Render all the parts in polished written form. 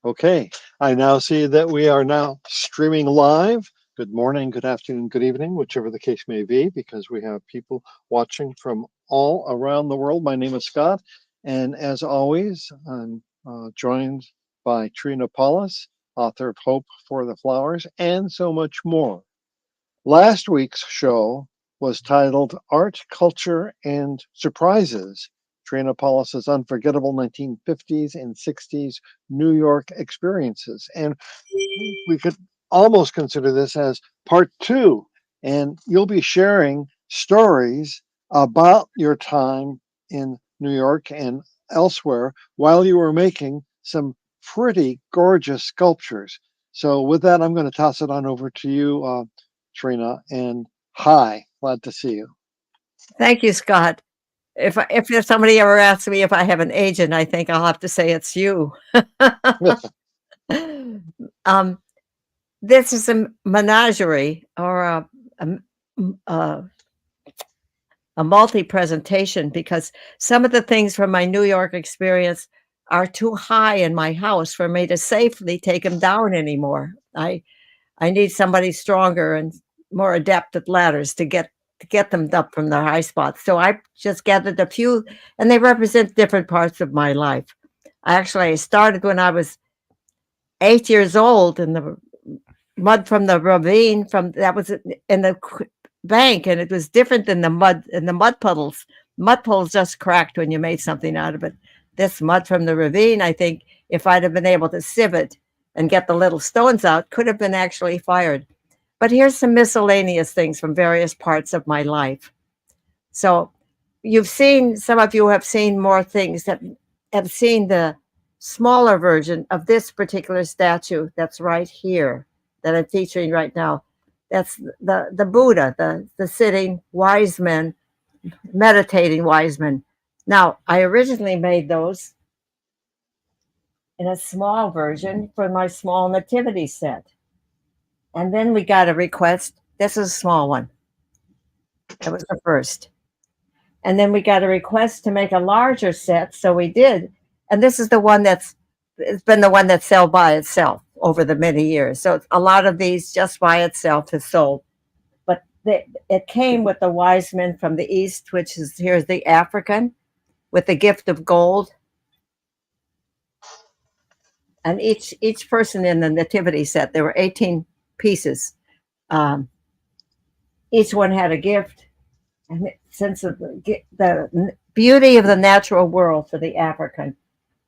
Okay, I now see that we are now streaming live. Good morning, good afternoon, good evening, whichever the case may be, because we have people watching from all around the world. My name is Scott, and as always, I'm joined by Trina Paulus, author of Hope for the Flowers, and so much more. Last week's show was titled Art, Culture, and Surprises, Trina Paulus's unforgettable 1950s and 60s New York experiences. And we could almost consider this as part two. And you'll be sharing stories about your time in New York and elsewhere while you were making some pretty gorgeous sculptures. So, with that, I'm going to toss it on over to you, Trina. And hi, glad to see you. Thank you, Scott. If somebody ever asks me if I have an agent, I think I'll have to say it's you. um, this is a menagerie or a, a multi-presentation because some of the things from my New York experience are too high in my house for me to safely take them down anymore. I need somebody stronger and more adept at ladders to get them up from their high spots. So I just gathered a few, and they represent different parts of my life. I started when I was 8 years old, and the mud from the ravine from that was in the bank, and it was different than the mud in the mud puddles. Mud puddles just cracked when you made something out of it. This mud from the ravine, I think, if I'd have been able to sieve it and get the little stones out, could have been actually fired. But here's some miscellaneous things from various parts of my life. So some of you have seen more things that have seen the smaller version of this particular statue that's right here that I'm featuring right now. That's the Buddha, the sitting wise man, meditating wise man. Now, I originally made those in a small version for my small nativity set. And then we got a request. This is a small one. That was the first. And then we got a request to make a larger set, so we did. And this is the one it's been the one that sold by itself over the many years. So a lot of these just by itself has sold. But it came with the wise men from the East, which is here's the African with the gift of gold. And each person in the nativity set, there were 18 pieces. Um, each one had a gift and a sense of the beauty of the natural world for the African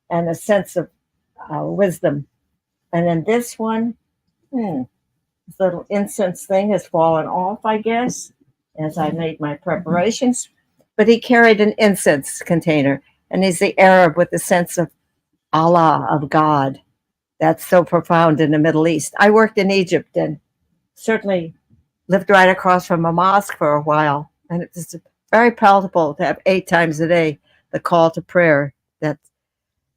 and a sense of wisdom. And then this one, this little incense thing has fallen off, I guess, as I made my preparations. But he carried an incense container, and he's the Arab with the sense of Allah, of God. That's so profound in the Middle East. I worked in Egypt and certainly lived right across from a mosque for a while. And it's very palatable to have 8 times a day the call to prayer. That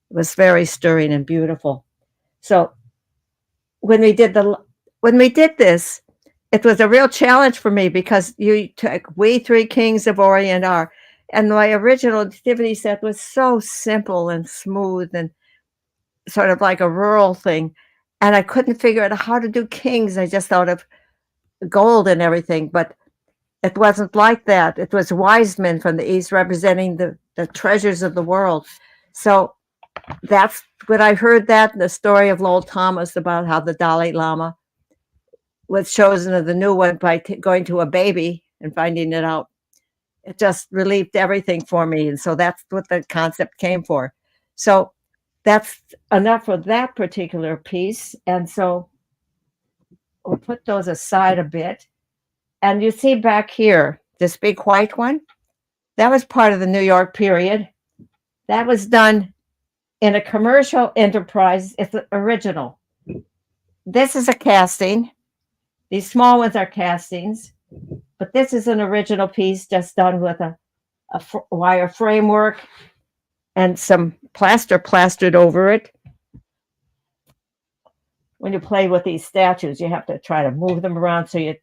was very stirring and beautiful. So when we did this, it was a real challenge for me because you took We Three Kings of Orient are, and my original nativity set was so simple and smooth and sort of like a rural thing. And I couldn't figure out how to do kings. I just thought of gold and everything, but it wasn't like that. It was wise men from the East representing the treasures of the world. So that's when I heard that in the story of Lowell Thomas about how the Dalai Lama was chosen as the new one by going to a baby and finding it out. It just relieved everything for me. And so that's what the concept came for. So that's enough for that particular piece. And so we'll put those aside a bit. And you see back here, this big white one, that was part of the New York period. That was done in a commercial enterprise. It's the original. This is a casting. These small ones are castings, but this is an original piece just done with a wire framework and some plaster plastered over it. When you play with these statues, you have to try to move them around so you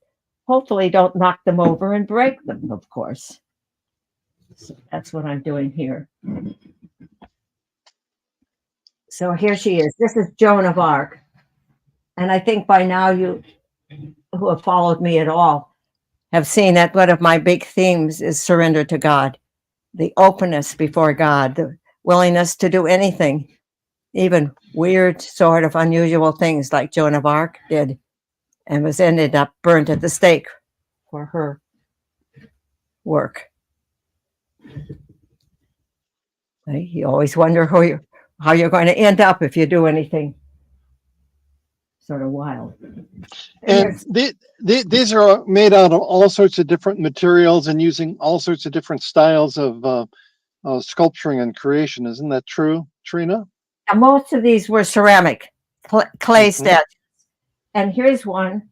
hopefully don't knock them over and break them, of course. So that's what I'm doing here. So here she is. This is Joan of Arc. And I think by now you who have followed me at all have seen that one of my big themes is surrender to God, the openness before God, the willingness to do anything, even weird, sort of unusual things like Joan of Arc did, and was ended up burnt at the stake for her work. You always wonder how you're going to end up if you do anything sort of wild. And these are made out of all sorts of different materials and using all sorts of different styles of sculpturing and creation. Isn't that true, Trina? Most of these were ceramic, clay statues. And here's one.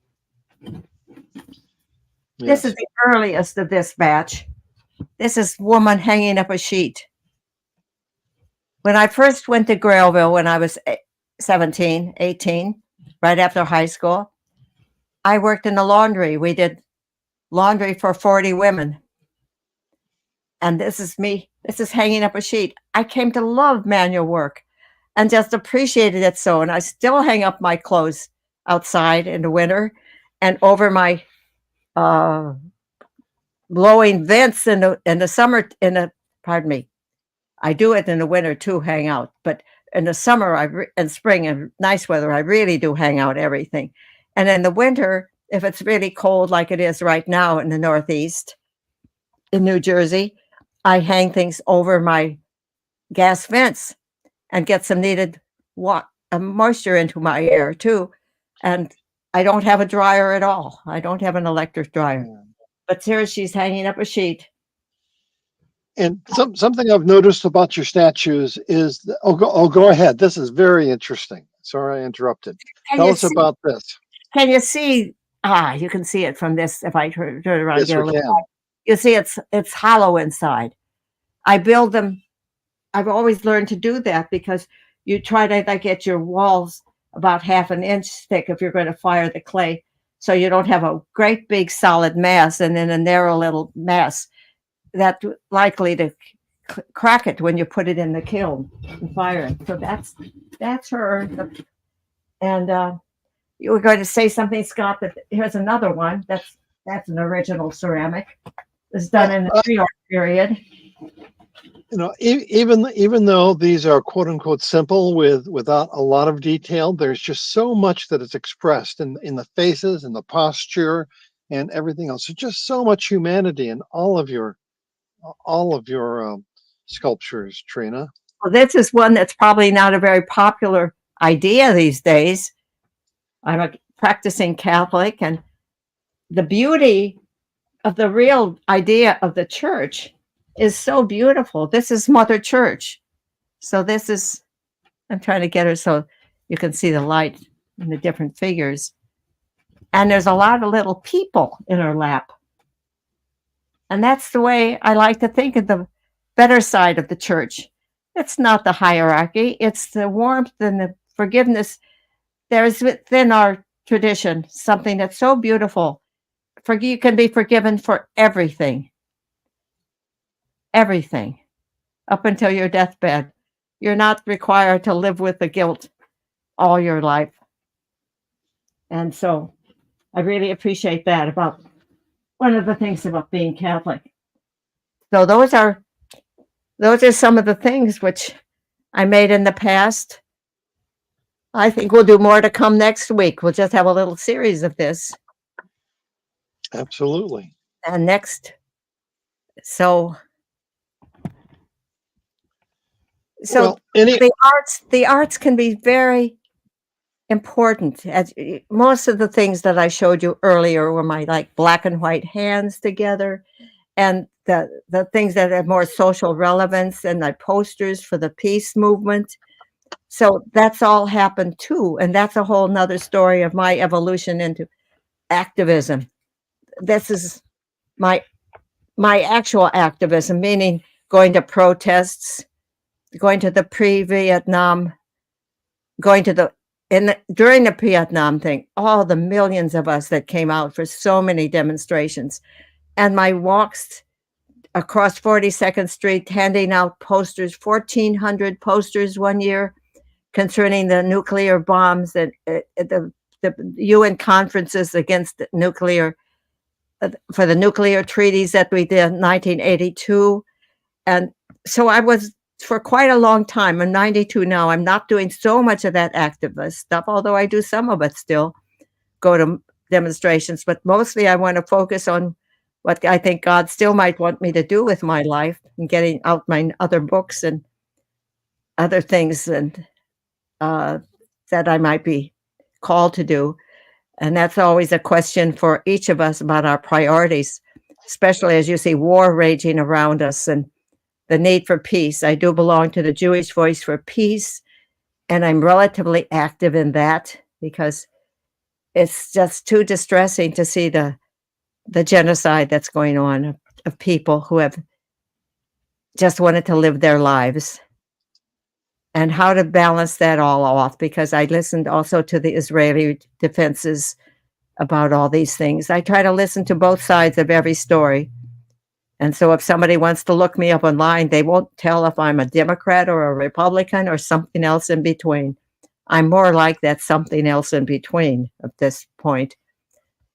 This is the earliest of this batch. This is woman hanging up a sheet. When I first went to Grailville when I was 17, 18, right after high school, I worked in the laundry. We did laundry for 40 women. And this is me. This is hanging up a sheet. I came to love manual work and just appreciated it so. And I still hang up my clothes outside in the winter and over my blowing vents in the summer, pardon me. I do it in the winter too, hang out. But in the summer and spring and nice weather, I really do hang out everything. And in the winter, if it's really cold like it is right now in the Northeast, in New Jersey, I hang things over my gas vents and get some needed moisture into my air too. And I don't have a dryer at all. I don't have an electric dryer. But here she's hanging up a sheet. And something I've noticed about your statues is, go ahead. This is very interesting. Sorry I interrupted. Tell us about this. Can you see? You can see it from this. If I turn it around, yes, we can. You see it's hollow inside. I build them. I've always learned to do that because you try to get your walls about half an inch thick if you're going to fire the clay, so you don't have a great big solid mass and then a narrow little mass that's likely to crack it when you put it in the kiln and fire it. So that's her. And you were going to say something, Scott. That here's another one. That's an original ceramic. It's done in the pre-art period. You know, even though these are quote unquote simple without a lot of detail, there's just so much that is expressed in the faces and the posture and everything else. There's just so much humanity in all of your sculptures, Trina. Well, this is one that's probably not a very popular idea these days. I'm a practicing Catholic, and the beauty of the real idea of the church is so beautiful. This is Mother Church. So this is, I'm trying to get her so you can see the light in the different figures. And there's a lot of little people in her lap. And that's the way I like to think of the better side of the church. It's not the hierarchy. It's the warmth and the forgiveness. There's within our tradition something that's so beautiful. You can be forgiven for everything. Everything. Up until your deathbed. You're not required to live with the guilt all your life. And so I really appreciate that about one of the things about being Catholic. So those are some of the things which I made in the past. I think we'll do more to come next week. We'll just have a little series of this. Absolutely. And next, so well, the arts can be very important. As most of the things that I showed you earlier were my black and white hands together, and the things that have more social relevance, and my posters for the peace movement. So that's all happened too, and that's a whole nother story of my evolution into activism. This is my actual activism, meaning going to protests, going to the pre-Vietnam, during the Vietnam thing, all the millions of us that came out for so many demonstrations, and my walks across 42nd Street handing out posters, 1,400 posters one year concerning the nuclear bombs and the UN conferences against nuclear for the nuclear treaties that we did in 1982. And so I was for quite a long time. I'm 92 now. I'm not doing so much of that activist stuff, although I do some of it still, go to demonstrations, but mostly I want to focus on what I think God still might want me to do with my life and getting out my other books and other things and that I might be called to do. And that's always a question for each of us about our priorities, especially as you see war raging around us and the need for peace. I do belong to the Jewish Voice for Peace, and I'm relatively active in that because it's just too distressing to see the genocide that's going on of people who have just wanted to live their lives and how to balance that all off, because I listened also to the Israeli defenses about all these things. I try to listen to both sides of every story. And so if somebody wants to look me up online, they won't tell if I'm a Democrat or a Republican or something else in between. I'm more like that something else in between at this point,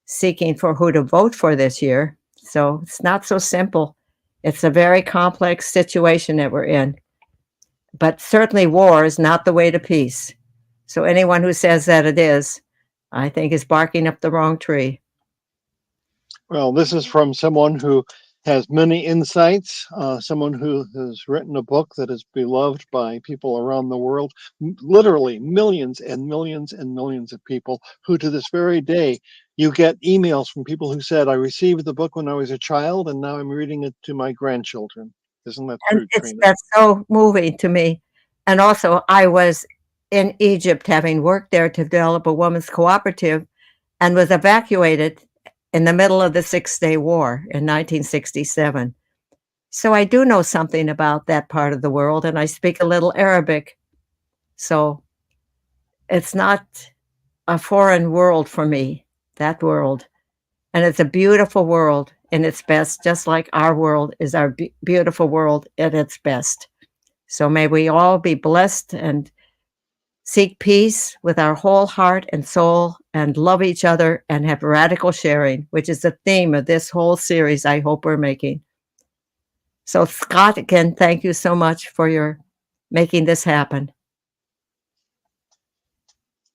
seeking for who to vote for this year. So it's not so simple. It's a very complex situation that we're in. But certainly war is not the way to peace. So anyone who says that it is, I think is barking up the wrong tree. Well, this is from someone who has many insights, someone who has written a book that is beloved by people around the world, literally millions and millions and millions of people who to this very day, you get emails from people who said, I received the book when I was a child and now I'm reading it to my grandchildren. Isn't that true, Trina? That's so moving to me. And also, I was in Egypt having worked there to develop a women's cooperative and was evacuated in the middle of the Six-Day War in 1967. So I do know something about that part of the world, and I speak a little Arabic. So it's not a foreign world for me, that world. And it's a beautiful world in its best, just like our world is our beautiful world at its best. So may we all be blessed and seek peace with our whole heart and soul and love each other and have radical sharing, which is the theme of this whole series I hope we're making. So Scott, again, thank you so much for your making this happen.